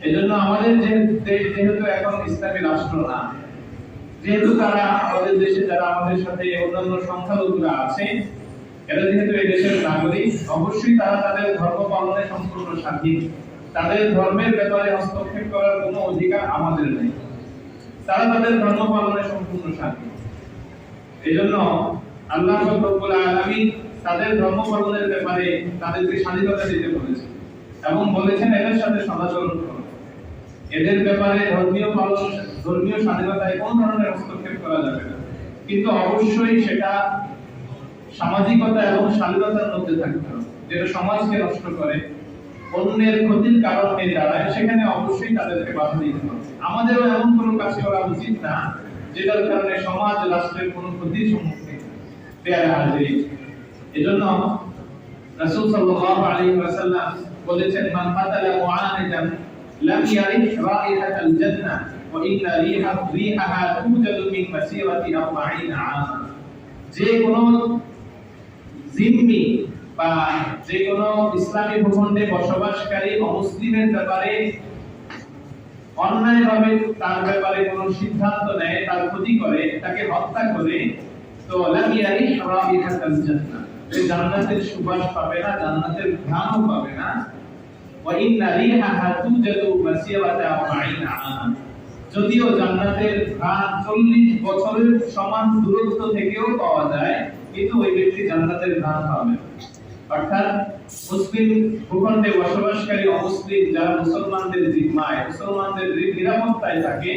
এজন্য আমাদের যে দেশ যেহেতু এখন ইসলামী রাষ্ট্র না, যেহেতু তারা আমাদের দেশে যারা আমাদের সাথে অন্যান্য সংখ্যালঘুরা আছে, এরা যেহেতু এই দেশের নাগরিক, অবশ্যই তারা তাদের ধর্ম পালনে সম্পূর্ণ স্বাধীন। তাদের ধর্মের ব্যাপারে হস্তক্ষেপ করার কোনো অধিকার আমাদের নেই। তারা তাদের ধর্ম পালনে সম্পূর্ণ স্বাধীন। এজন্য আল্লাহ রাব্বুল আলামিন তাদের ধর্ম পালনের ব্যাপারে তাদেরকে স্বাধীনতা দিতে বলেছেন এবং বলেছেন এদের সাথে সদাচরণ করো। এদের ব্যাপারে ধর্মীয় স্বাধীনতায় কোন ধরনের হস্তক্ষেপ করা যাবে না, কিন্তু অবশ্যই সেটা সামাজিকতা এবং শালীনতার মধ্যে থাকতে হবে। যেটা সমাজকে নষ্ট করে, অন্যের ক্ষতির কারণ হয়ে দাঁড়ায়, সেখানে অবশ্যই তাদেরকে বাধা দিতে হবে। আমাদেরও এমন কোনো কাজ করা উচিত না যেটার কারণে সমাজ রাষ্ট্রের কোনো ক্ষতির সম্মুখীন হয়। এজন্য রাসূল সাল্লাল্লাহু আলাইহি ওয়াসাল্লাম বলেছেন, মান কাতালা মুআনিদান লাম ইয়ারিহ রাইহাতাল জান্নাহ ওয়া ইন্না রিহাহা তুজাদু মিন মাসিরাতি 40 আম। যে কোনো জিম্মি বা যে কোনো ইসলামী ভূখণ্ডে বসবাসকারী অমুসলিমের ব্যাপারে অন্যায়ভাবে তার ব্যাপারে কোনো সিদ্ধান্ত নেয়, তার ক্ষতি করে, তাকে হত্যা করে, তো লাম ইয়ারিহ রাইহাতাল জান্নাহ, সে জান্নাতের সুবাস পাবে না, জান্নাতের ঘ্রাণও পাবে না। ওয়া ইন্না রিহাহা তুজাদু মাসিরাতা 40 আম, যদিও জান্নাতের ঘ্রাণ 40 বছরের সমান দূরত্ব থেকেও পাওয়া যায়, কিন্তু ওই ব্যক্তি জান্নাতের ঘ্রাণ পাবে না। অর্থাৎ মুসলিম ভূখণ্ডে বসবাসকারী অমুসলিম যারা মুসলমানদের জিম্মায়, মুসলমানদের নিরাপত্তায় থাকে,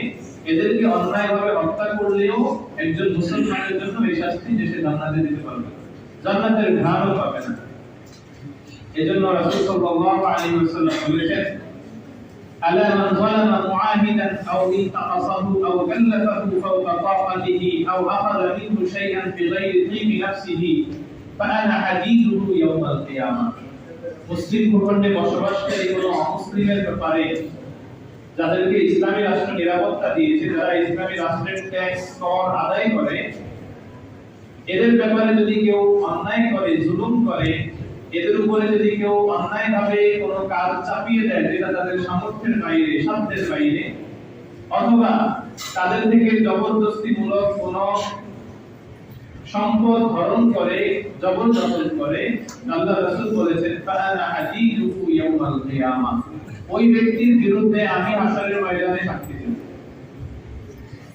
এদেরকে অন্যায়ভাবে হত্যা করলেও একজন মুসলমানের জন্য এই শাস্তি যে সে জান্নাতে যেতে পারবে, জান্নাতের ঘ্রাণও পাবে না। এজন্য রাসূল সাল্লাল্লাহু আলাইহি ওয়াসাল্লাম বলেছেন, আলা মান যালামা মুআহিদান আও ইনতাকাসাহু আও কাল্লাফাহু ফাওকা তাকাতিহি আও আখাযা মিনহু শাইআন বিগাইরি তিবি নাফসিহি ফাআনা হাদীদুহু ইয়াওমাল কিয়ামাহ। মুসলিম ভূখণ্ডে বসবাসকারী কোনো অমুসলিমের ব্যাপারে, যাদেরকে ইসলামী রাষ্ট্র নিরাপত্তা দিয়েছে, যারা ইসলামী রাষ্ট্রের ট্যাক্স কর আদায় করে, এদের ব্যাপারে যদি কেউ অন্যায় করে, জুলুম করে, এদের উপরে যদি কেউ অন্যায়ভাবে কোনো কাজ চাপিয়ে দেয় যেটা তাদের সামর্থ্যের বাইরে, সাধ্যের বাইরে, অথবা তাদের থেকে জবরদস্তিমূলক কোনো সম্পদ হরণ করে, জবরদস্তি করে, আল্লাহ রাসূল বলেছেন, ফাআনা হাদীদুহু ইয়াওমাল কিয়ামাহ, ওই ব্যক্তির বিরুদ্ধে আমি হাসরের ময়দানে সাক্ষী দেব।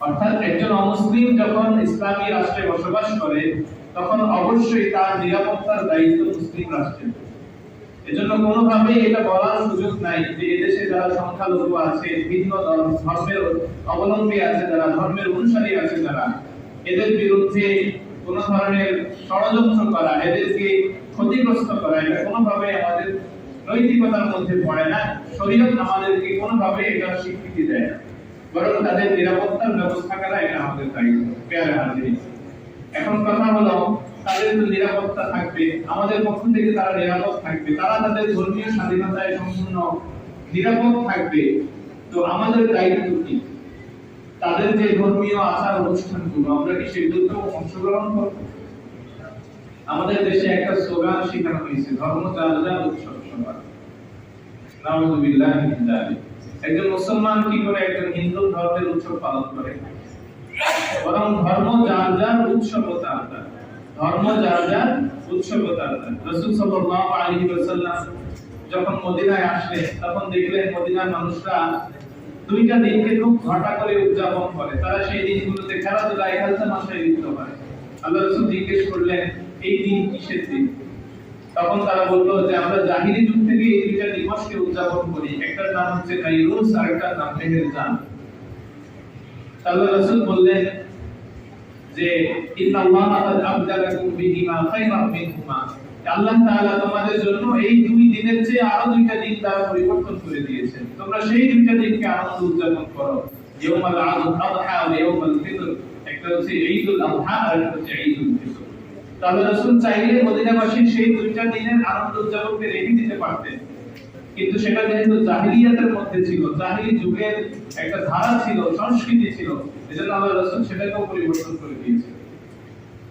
অর্থাৎ একজন অমুসলিম যখন ইসলামী রাষ্ট্রে বসবাস করে, তখন অবশ্যই তার নিরাপত্তার দায়িত্ব মুসলিম রাষ্ট্রের। এজন্য কোনোভাবেই এটা বলার সুযোগ নাই যে এদেশে যারা সংখ্যালঘু আছে, ভিন্ন ধর্মের অবলম্বী আছে, যারা ধর্মের অনুসারী আছে, যারা এদের বিরুদ্ধে কোন ধরনের ষড়যন্ত্র করা, এদেরকে ক্ষতিগ্রস্ত করা, এটা কোনোভাবে আমাদের নৈতিকতার মধ্যে পড়ে না। শরীয়ত আমাদেরকে কোনোভাবে এটা স্বীকৃতি দেয় না, বরং তাদের নিরাপত্তার ব্যবস্থা করা এটা আমাদের দায়িত্ব। প্রিয় হাজিরিন, এখন কথা হলো, তাদের তো নিরাপত্তা থাকবে, আমাদের পক্ষ থেকে তারা নিরাপদ থাকবে, তারা তাদের ধর্মীয় স্বাধীনতায় সম্পূর্ণ নিরাপদ থাকবে, তো আমাদের দায়িত্ব কি? তাদের যে ধর্মীয় আচার অনুষ্ঠানগুলো, আমরা কি সেগুলোতে অংশগ্রহণ করব? আমাদের দেশে একটা স্লোগান শেখানো হয়েছে, ধর্ম যার যার উৎসব সবার। নাউযুবিল্লাহি মিন যালিক। একজন মুসলমান কি করে একজন হিন্দু ধর্মের উৎসব পালন করে? বরং ধর্ম যার যার উৎসব তার, ধর্ম যার যার উৎসব তার। রাসূল সাল্লাল্লাহু আলাইহি ওয়াসাল্লাম যখন মদিনায় আসলেন, তখন দেখলেন মদিনার মানুষরা দুইটা দিনকে খুব ঘটা করে উদযাপন করে। তারা সেই দিনগুলোতে খেলাধুলায়, খেলতামাশায় লিপ্ত হয়। আল্লাহ রাসূল জিজ্ঞেস করলেন, এই দিন কিসের দিন? তখন তারা বললো যে আমরা জাহিলি যুগ থেকে এই দুইটা দিবসকে উদযাপন করি, একটার নাম হচ্ছে নাইরুজ, আরেকটার নাম মেহেরজান। আল্লাহ রাসূল বললেন যে ইন্নাল্লাহা কাদ আবদালাকুম বিহিমা খায়রাম মিনহুমা, আল্লাহ তাআলা তোমাদের জন্য এই দুই দিনের চেয়ে আরো দুইটা দিন দ্বারা পরিবর্তন করে দিয়েছেন, তোমরা সেই দুইটা দিনকে আনন্দ উদযাপন করো। ইয়াউমুল আযহা ওয়া ইয়াউমুল ফিতর, একটা হচ্ছে ঈদুল আযহা আর একটা হচ্ছে ঈদুল ফিতর। আল্লাহ রাসূল চাইলে মদিনাবাসীর সেই দুইটা দিনের আনন্দ উদযাপনকে রেখে দিতে পারতেন, কিন্তু সেটা যেহেতু জাহিলিয়াতের মধ্যে ছিল, জাহিলি যুগের একটা ধারা ছিল, সংস্কৃতি ছিল, এজন্য আল্লাহ রাসূল সেটাকেও পরিবর্তন করে দিয়েছেন।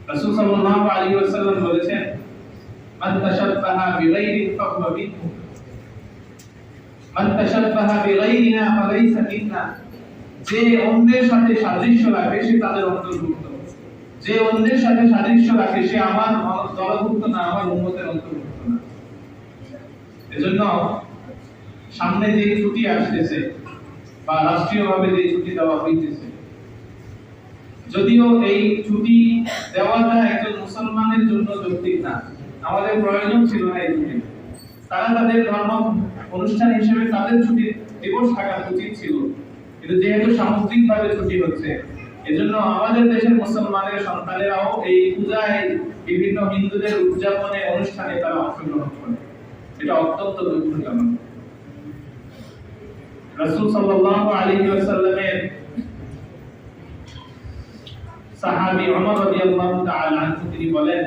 রাসূল সাল্লাল্লাহু আলাইহি ওয়াসাল্লাম বলেছেন, মান তাশাব্বাহা বিগাইরিন ফাহুয়া মিনহু, মান তাশাব্বাহা বিগাইরিনা ফালাইসা মিন্না, যে অন্যের সাথে সাদৃশ্য রাখে সে তাদের অন্তর্ভুক্ত, যে অন্যের সাথে সাদৃশ্য রাখে সে আমার দলভুক্ত না, আমার উম্মতের অন্তর্ভুক্ত না। এজন্য সামনে যে ছুটি আসতেছে বা রাষ্ট্রীয়ভাবে যে ছুটি দেওয়া হইতেছে, যদিও এই ছুটি দেওয়াটা একজন মুসলমানের জন্য যৌক্তিক না, আমাদের প্রয়োজন ছিল না এই ছুটি। তারা তাদের ধর্ম অনুষ্ঠান হিসেবে তাদের ছুটি দিবস থাকা উচিত ছিল, কিন্তু যেহেতু সামগ্রিকভাবে ছুটি হচ্ছে, এজন্য আমাদের দেশের মুসলমানের সন্তানেরাও এই পূজায় বিভিন্ন হিন্দুদের উদযাপনে অনুষ্ঠানে তারা অংশগ্রহণ করে। এটা অত্যন্ত দুঃখজনক। রাসূল সাল্লাল্লাহু আলাইহি ওয়াসাল্লামের সাহাবী ওমর রাদিয়াল্লাহু তাআলা আনহু তিনি বলেন,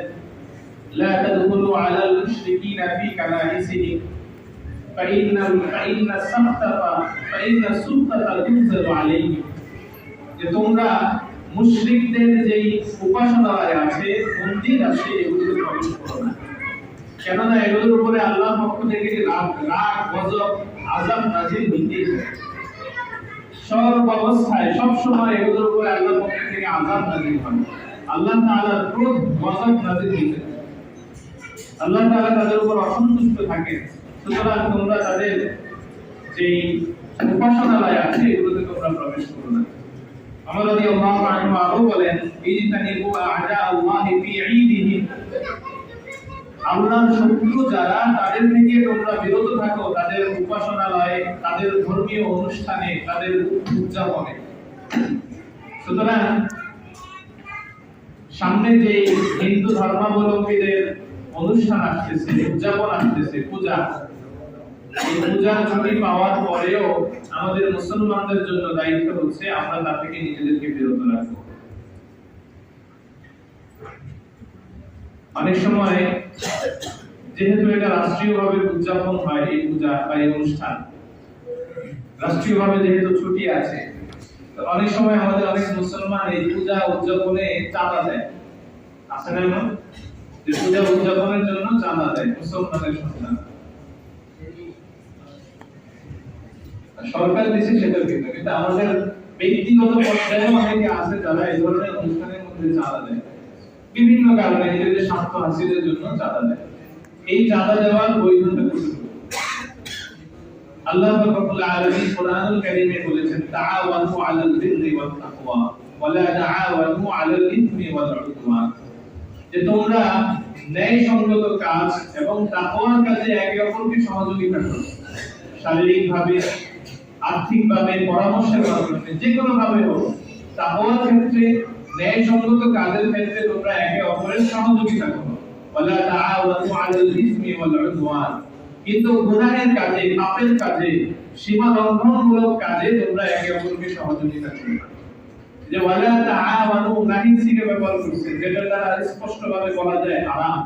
লা তাদখুলু আলাল মুশরিকিনা ফি কানাইসিহিম ফাইন্না সুবতাতা তুনজালু আলাইহিম, যে তোমরা মুশরিকদের যেই উপাসনালয় আছে, মন্দির আছে, এগুলোতে প্রবেশ করো না, কেননা এগুলোর উপরে আল্লাহর পক্ষ থেকে রাগ, গজব, আযাব নাযিল হইতেই থাকে। সর্ব অবস্থায় সব সময় এগুলোর উপরে আল্লাহর পক্ষ থেকে আযাব নাযিল হয়, আল্লাহ তাআলার ক্রোধ, গজব নাযিল হইতে থাকে, আল্লাহ তাআলা তাদের উপর অসন্তুষ্ট থাকেন। সুতরাং তোমরা তাদের যেই উপাসনালয় আছে এগুলোতে তোমরা প্রবেশ করো না। ওমর রাদিয়াল্লাহু আনহু আরো বলেন, ইজতানিবু আ'দা আল্লাহি ফি ঈদিহি, আল্লাহর শত্রু যারা তাদের থেকে তোমরা বিরত থাকো, তাদের উপাসনালয়ে, তাদের ধর্মীয় অনুষ্ঠানে, তাদের উদযাপনে। সুতরাং সামনে যে হিন্দু ধর্মাবলম্বীদের অনুষ্ঠান আসতেছে, উদযাপন আসতেছে, পূজা, এই পূজার ছুটি পাওয়ার পরেও আমাদের মুসলমানদের জন্য দায়িত্ব হচ্ছে আমরা তা থেকে নিজেদেরকে বিরত রাখবো। অনেক সময় যেহেতু এটা রাষ্ট্রীয়ভাবে উদযাপন হয়, এই পূজা বা এই অনুষ্ঠান রাষ্ট্রীয়ভাবে যেহেতু ছুটি আছে, তো অনেক সময় আমাদের অনেক মুসলমান এই পূজা উদযাপনে চাঁদা দেয়, আছে না? এমন যে পূজা উদযাপনের জন্য চাঁদা দেয় মুসলমানের সন্তান, সরকার দিচ্ছে সেটা কিন্তু, কিন্তু আমাদের ব্যক্তিগত পর্যায়ে অনেকে আছে যারা এই ধরনের অনুষ্ঠানের মধ্যে চাঁদা দেয়, বিভিন্ন কারণে নিজেদের স্বার্থ হাসিলের জন্য চাঁদা দেয়। এই চাঁদা দেওয়ার বৈধতা কতটুকু? আল্লাহ রাব্বুল আলামিন কোরআনুল কারীমে বলেছেন, তাআওয়ানু আলাল বিররি ওয়াত তাকওয়া ওয়া লা তাআওয়ানু আলাল ইসমি ওয়াল উদওয়ান, যে তোমরা ন্যায়সঙ্গত কাজ এবং তাকওয়ার কাজে একে অপরকে সহযোগিতা করো, শারীরিকভাবে, আর্থিকভাবে, পরামর্শের মাধ্যমে, যে কোনো ভাবে হোক। তাকওয়ার ক্ষেত্রে, ন্যায়সঙ্গত কাজের ক্ষেত্রে তোমরা একে অপরের সহযোগিতা করো। ওয়ালা তাআওয়ানু আলাল ইসমি ওয়াল উদওয়ান, কিন্তু গুনাহের কাজে, পাপের কাজে, সীমা লঙ্ঘনমূলক কাজে তোমরা একে অপরকে সহযোগিতা করো না। যে ওয়ালা তাআওয়ানু নাহির থেকে ব্যবহার করছে, যেটা দ্বারা স্পষ্টভাবে বলা যায় হারাম।